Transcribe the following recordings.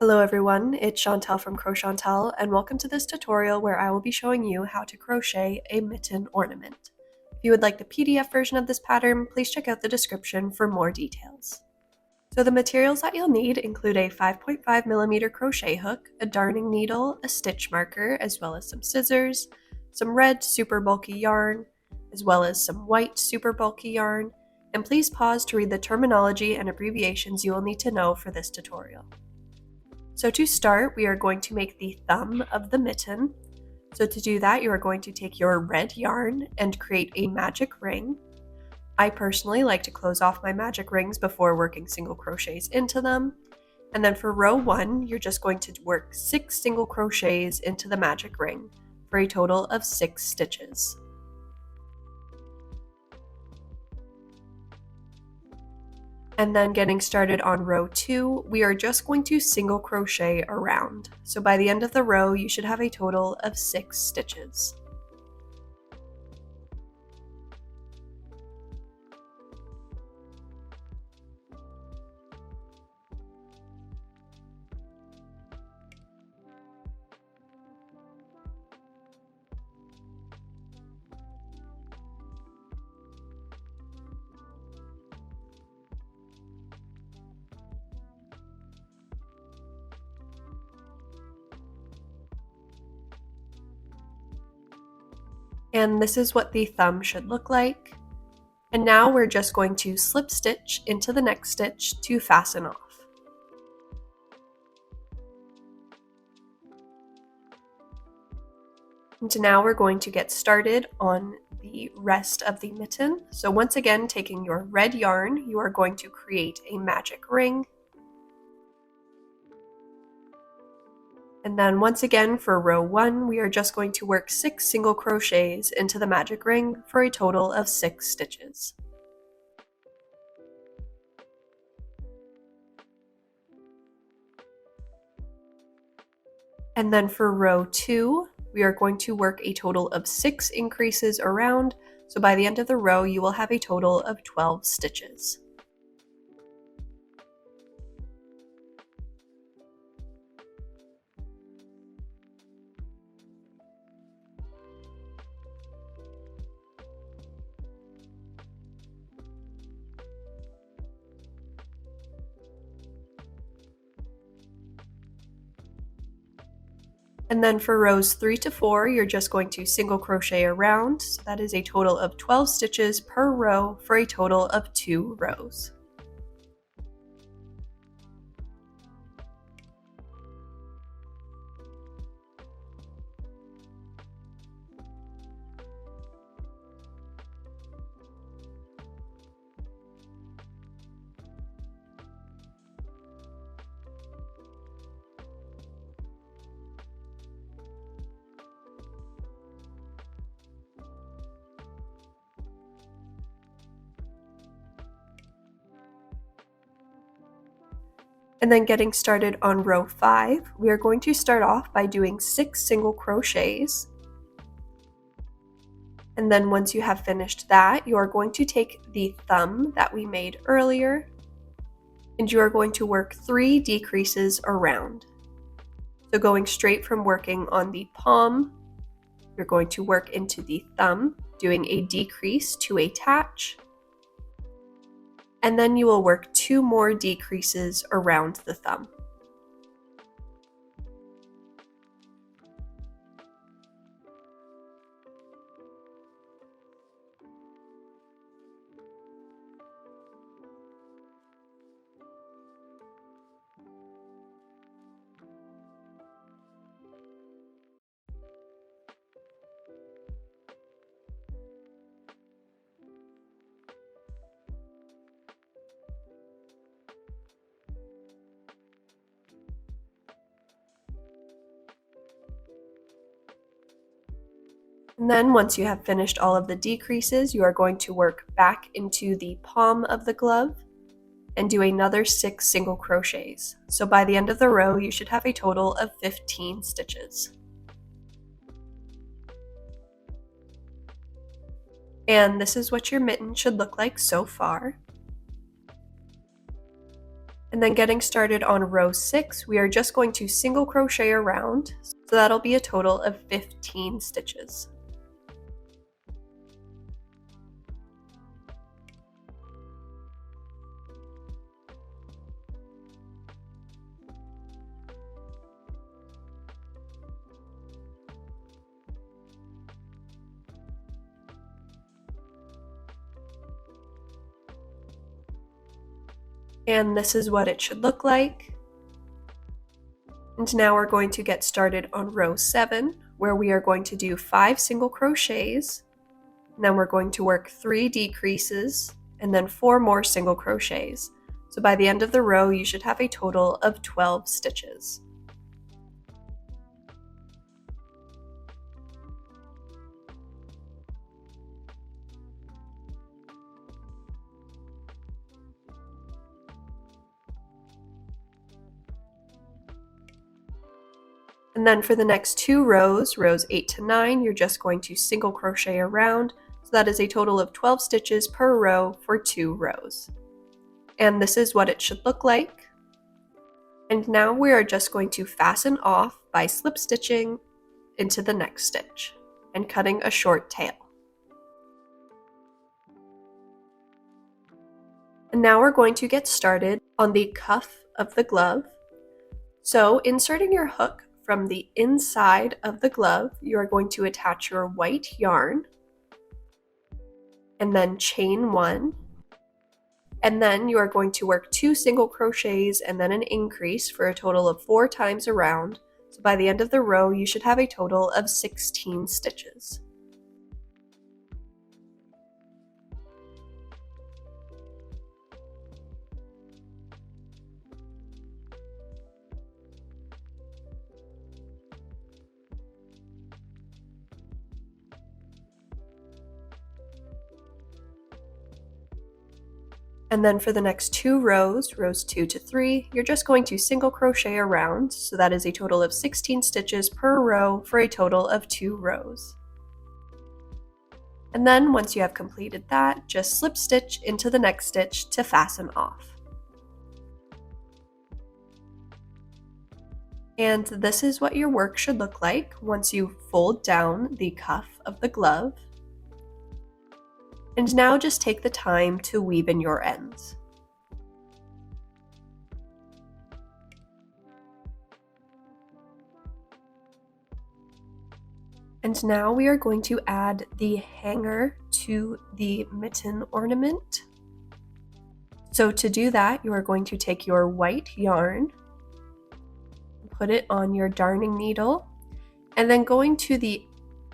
Hello everyone, it's Chantel from Crochantel, and welcome to this tutorial where I will be showing you how to crochet a mitten ornament. If you would like the PDF version of this pattern, please check out the description for more details. So the materials that you'll need include a 5.5mm crochet hook, a darning needle, a stitch marker, as well as some scissors, some red super bulky yarn, as well as some white super bulky yarn, and please pause to read the terminology and abbreviations you will need to know for this tutorial. So to start, we are going to make the thumb of the mitten. So to do that, you are going to take your red yarn and create a magic ring. I personally like to close off my magic rings before working single crochets into them. And then for row 1, you're just going to work 6 single crochets into the magic ring for a total of 6 stitches. And then getting started on row 2, we are just going to single crochet around. So by the end of the row, you should have a total of 6 stitches. And this is what the thumb should look like. And now we're just going to slip stitch into the next stitch to fasten off. And now we're going to get started on the rest of the mitten. So once again, taking your red yarn, you are going to create a magic ring. And then once again for row 1, we are just going to work 6 single crochets into the magic ring for a total of 6 stitches. And then for row 2, we are going to work a total of 6 increases around, so by the end of the row you will have a total of 12 stitches. And then for rows 3 to 4, you're just going to single crochet around, so that is a total of 12 stitches per row for a total of 2 rows. And then getting started on row 5, we are going to start off by doing 6 single crochets. And then once you have finished that, you are going to take the thumb that we made earlier, and you are going to work 3 decreases around. So going straight from working on the palm, you're going to work into the thumb, doing a decrease to attach, and then you will work 2 more decreases around the thumb. And then once you have finished all of the decreases, you are going to work back into the palm of the glove and do another 6 single crochets. So by the end of the row, you should have a total of 15 stitches. And this is what your mitten should look like so far. And then getting started on row 6, we are just going to single crochet around, so that'll be a total of 15 stitches. And this is what it should look like. And now we're going to get started on row 7, where we are going to do 5 single crochets, and then we're going to work 3 decreases, and then 4 more single crochets. So by the end of the row, you should have a total of 12 stitches. And then for the next 2 rows, rows 8 to 9, you're just going to single crochet around, so that is a total of 12 stitches per row for 2 rows. And this is what it should look like. And now we are just going to fasten off by slip stitching into the next stitch and cutting a short tail. And now we're going to get started on the cuff of the glove. So inserting your hook from the inside of the glove, you are going to attach your white yarn and then chain 1. And then you are going to work 2 single crochets and then an increase for a total of 4 times around. So by the end of the row, you should have a total of 16 stitches. And then for the next 2 rows, rows 2 to 3, you're just going to single crochet around, so that is a total of 16 stitches per row for a total of 2 rows. And then once you have completed that, just slip stitch into the next stitch to fasten off. And this is what your work should look like once you fold down the cuff of the glove. And now just take the time to weave in your ends. And now we are going to add the hanger to the mitten ornament. So to do that, you are going to take your white yarn, put it on your darning needle, and then going to the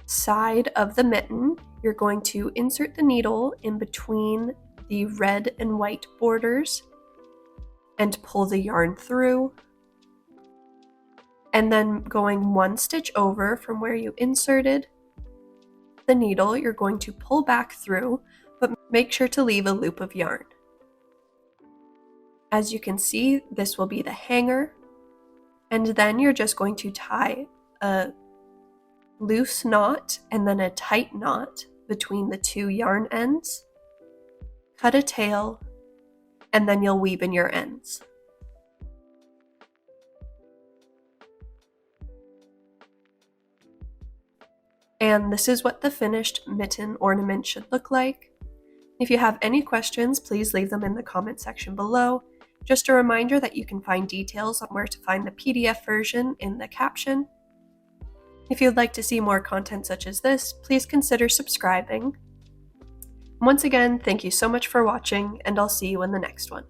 side of the mitten, you're going to insert the needle in between the red and white borders and pull the yarn through. And then going 1 stitch over from where you inserted the needle, you're going to pull back through, but make sure to leave a loop of yarn. As you can see, this will be the hanger, and then you're just going to tie a loose knot and then a tight knot between the 2 yarn ends, cut a tail, and then you'll weave in your ends. And this is what the finished mitten ornament should look like. If you have any questions, please leave them in the comment section below. Just a reminder that you can find details on where to find the PDF version in the caption. If you'd like to see more content such as this, please consider subscribing. Once again, thank you so much for watching, and I'll see you in the next one.